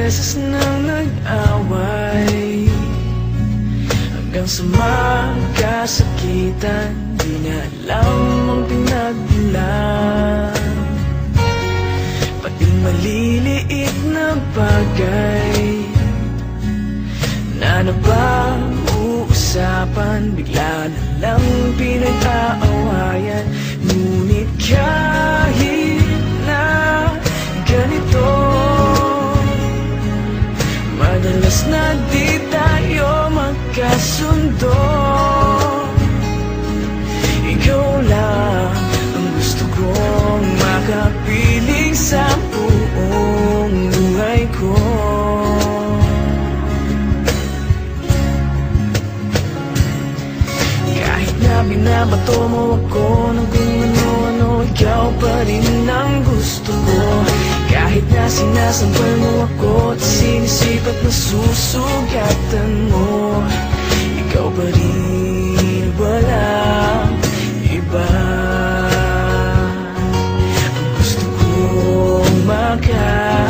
beses nang nag-away, hanggang sa magkasakitan. Di niya alam ang pinagmulan, pati maliliit na bagay na napag-uusapan, bigla na lang pinag-aawayan. Ngunit kahit na ganito, madalas na di tayo magkasundo. Ikaw lang ang gusto kong makapiling sa buong buhay ko. Kahit na binabato mo ako ng kung ano-ano, ikaw pa rin ang gusto ko. Kahit na sinasampal mo ako at sinisipat na susugatan mo, ikaw pa rin, walang iba. Ang gusto kong makasama,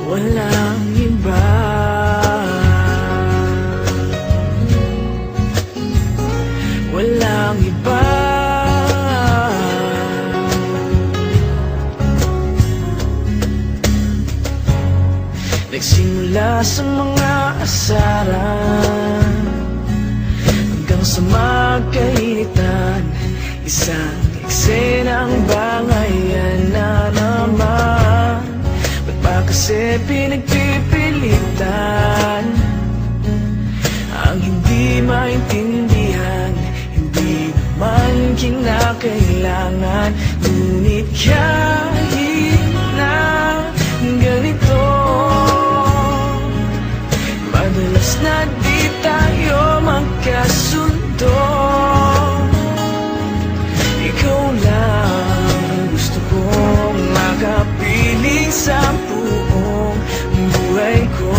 walang iba. Walang iba. Nagsimula sa mga asaran hanggang sa magkainitan, isang eksenang bangayan na naman. Ba't ba kasi pinagpipilitan ang hindi maintindihan? Hindi naman kinakailangan. Ngunit kahit na ganito, madalas na di tayo magkasundo. Ikaw lang ang gusto kong makapiling sa buong buhay ko.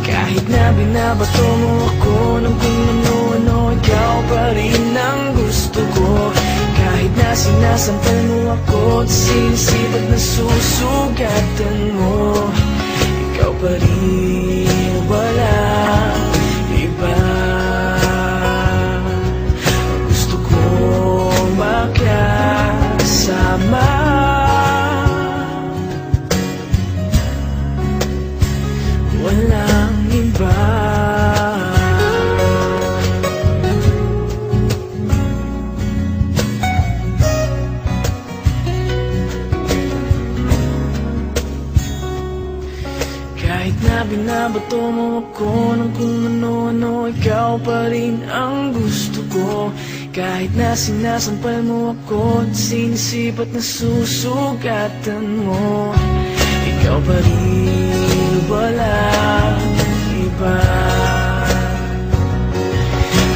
Kahit na binabato mo ako ng kung ano-ano, ikaw pa rin ang gusto ko. Kahit na sinasampal mo ako at sinisipat na susugatan mo, ikaw pa rin, walang iba. Gusto kong makasama, walang iba. Kahit na binabato mo ako ng kung ano-ano, ikaw pa rin ang gusto ko. Kahit na sinasampal mo ako at sinisipat na susugatan mo, ikaw pa rin, walang iba.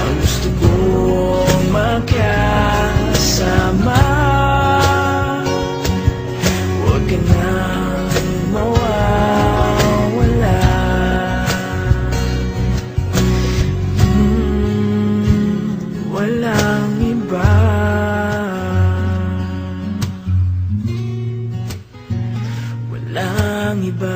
Ang gusto kong makasama, huwag ka nang mawawala. Walang iba. Walang iba.